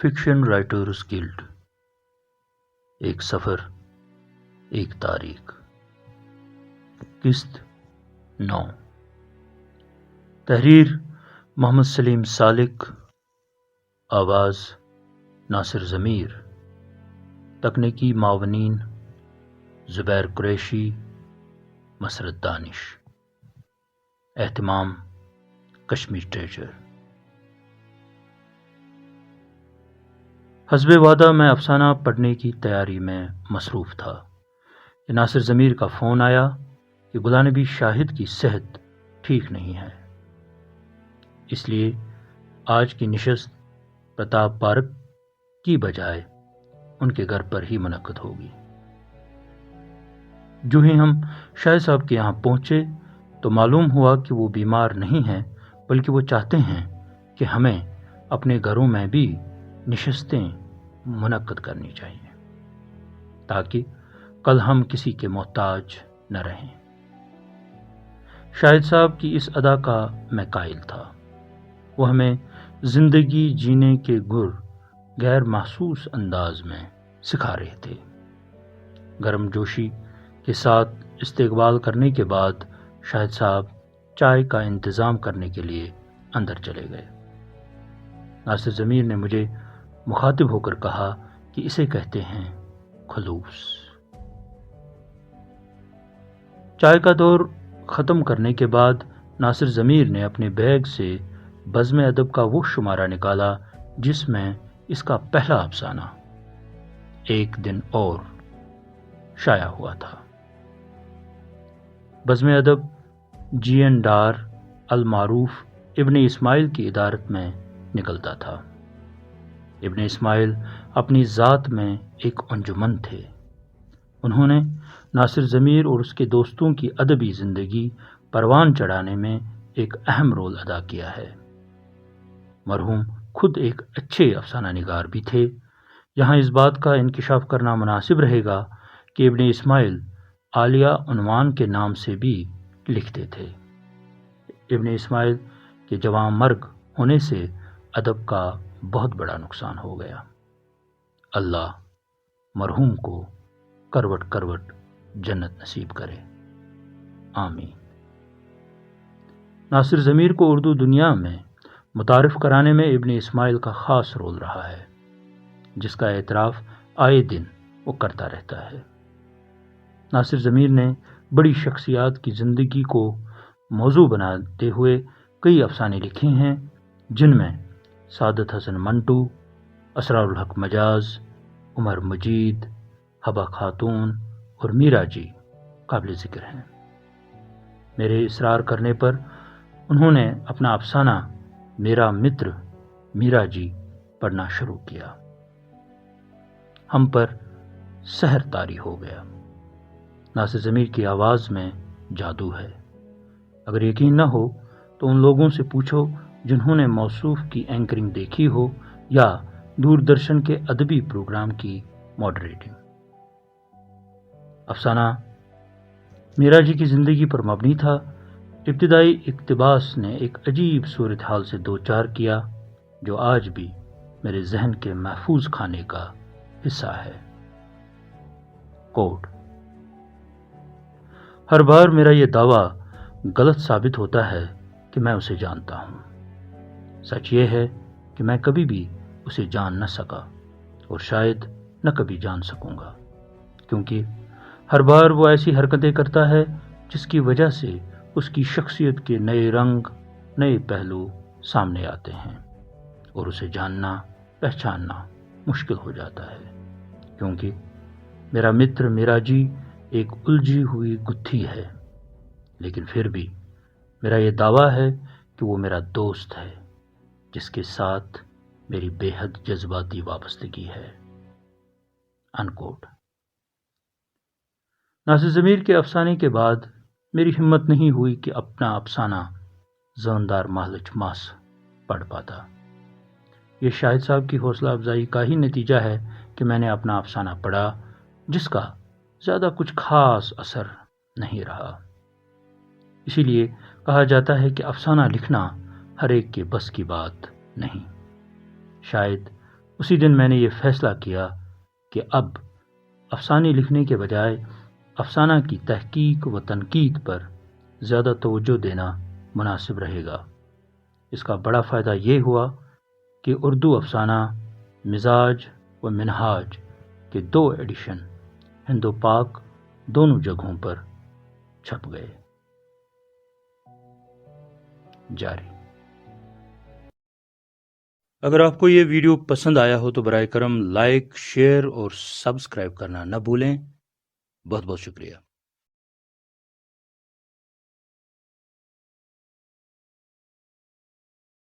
Fiction writers guilt, ایک سفر، ایک تاریخ، قسط 9، تحریر محمد سلیم سالک، آواز ناصر ضمیر، تکنیکی معاونین زبیر قریشی، مسرت دانش، اہتمام کشمیر ٹریجر۔ حسب وعدہ میں افسانہ پڑھنے کی تیاری میں مصروف تھا کہ ناصر ضمیر کا فون آیا کہ گلانبی شاہد کی صحت ٹھیک نہیں ہے، اس لیے آج کی نشست پرتاپ پارک کی بجائے ان کے گھر پر ہی منعقد ہوگی۔ جو ہی ہم شاہد صاحب کے یہاں پہنچے تو معلوم ہوا کہ وہ بیمار نہیں ہیں، بلکہ وہ چاہتے ہیں کہ ہمیں اپنے گھروں میں بھی نشستیں منعقد کرنی چاہیے تاکہ کل ہم کسی کے محتاج نہ رہیں۔ شاہد صاحب کی اس ادا کا میں قائل تھا۔ وہ ہمیں زندگی جینے کے گر غیر محسوس انداز میں سکھا رہے تھے۔ گرم جوشی کے ساتھ استقبال کرنے کے بعد شاہد صاحب چائے کا انتظام کرنے کے لیے اندر چلے گئے۔ ناصر ضمیر نے مجھے مخاطب ہو کر کہا کہ اسے کہتے ہیں خلوص۔ چائے کا دور ختم کرنے کے بعد ناصر ضمیر نے اپنے بیگ سے بزم ادب کا وہ شمارہ نکالا جس میں اس کا پہلا افسانہ ایک دن اور شائع ہوا تھا۔ بزم ادب جی این ڈار المعروف ابن اسماعیل کی ادارت میں نکلتا تھا۔ ابن اسماعیل اپنی ذات میں ایک انجمن تھے۔ انہوں نے ناصر ضمیر اور اس کے دوستوں کی ادبی زندگی پروان چڑھانے میں ایک اہم رول ادا کیا ہے۔ مرحوم خود ایک اچھے افسانہ نگار بھی تھے۔ یہاں اس بات کا انکشاف کرنا مناسب رہے گا کہ ابن اسماعیل عالیہ عنوان کے نام سے بھی لکھتے تھے۔ ابن اسماعیل کے جواں مرگ ہونے سے ادب کا بہت بڑا نقصان ہو گیا۔ اللہ مرحوم کو کروٹ کروٹ جنت نصیب کرے، آمین۔ ناصر ضمیر کو اردو دنیا میں متعارف کرانے میں ابن اسماعیل کا خاص رول رہا ہے، جس کا اعتراف آئے دن وہ کرتا رہتا ہے۔ ناصر ضمیر نے بڑی شخصیات کی زندگی کو موضوع بناتے ہوئے کئی افسانے لکھے ہیں، جن میں سعادت حسن منٹو، اسرار الحق مجاز، عمر مجید، حبہ خاتون اور میرا جی قابل ذکر ہیں۔ میرے اصرار کرنے پر انہوں نے اپنا افسانہ میرا متر میرا جی پڑھنا شروع کیا۔ ہم پر سحر طاری ہو گیا۔ ناصر ضمیر کی آواز میں جادو ہے۔ اگر یقین نہ ہو تو ان لوگوں سے پوچھو جنہوں نے موصوف کی اینکرنگ دیکھی ہو یا دوردرشن کے ادبی پروگرام کی ماڈریٹنگ۔ افسانہ میرا جی کی زندگی پر مبنی تھا۔ ابتدائی اقتباس نے ایک عجیب صورتحال سے دوچار کیا جو آج بھی میرے ذہن کے محفوظ کھانے کا حصہ ہے۔ کوٹ: ہر بار میرا یہ دعویٰ غلط ثابت ہوتا ہے کہ میں اسے جانتا ہوں۔ سچ یہ ہے کہ میں کبھی بھی اسے جان نہ سکا اور شاید نہ کبھی جان سکوں گا، کیونکہ ہر بار وہ ایسی حرکتیں کرتا ہے جس کی وجہ سے اس کی شخصیت کے نئے رنگ، نئے پہلو سامنے آتے ہیں اور اسے جاننا، پہچاننا مشکل ہو جاتا ہے، کیونکہ میرا متر میرا جی ایک الجھی ہوئی گتھی ہے، لیکن پھر بھی میرا یہ دعویٰ ہے کہ وہ میرا دوست ہے جس کے ساتھ میری بے حد جذباتی وابستگی ہے۔ انکوٹ۔ ناصر ضمیر کے افسانے کے بعد میری ہمت نہیں ہوئی کہ اپنا افسانہ زوندار مہلچ ماس پڑھ پاتا۔ یہ شاہد صاحب کی حوصلہ افزائی کا ہی نتیجہ ہے کہ میں نے اپنا افسانہ پڑھا، جس کا زیادہ کچھ خاص اثر نہیں رہا۔ اسی لیے کہا جاتا ہے کہ افسانہ لکھنا ہر ایک کے بس کی بات نہیں۔ شاید اسی دن میں نے یہ فیصلہ کیا کہ اب افسانے لکھنے کے بجائے افسانہ کی تحقیق و تنقید پر زیادہ توجہ دینا مناسب رہے گا۔ اس کا بڑا فائدہ یہ ہوا کہ اردو افسانہ مزاج و منہاج کے 2 ایڈیشن ہند و پاک دونوں جگہوں پر چھپ گئے۔ جاری۔ اگر آپ کو یہ ویڈیو پسند آیا ہو تو برائے کرم لائک، شیئر اور سبسکرائب کرنا نہ بھولیں۔ بہت بہت شکریہ۔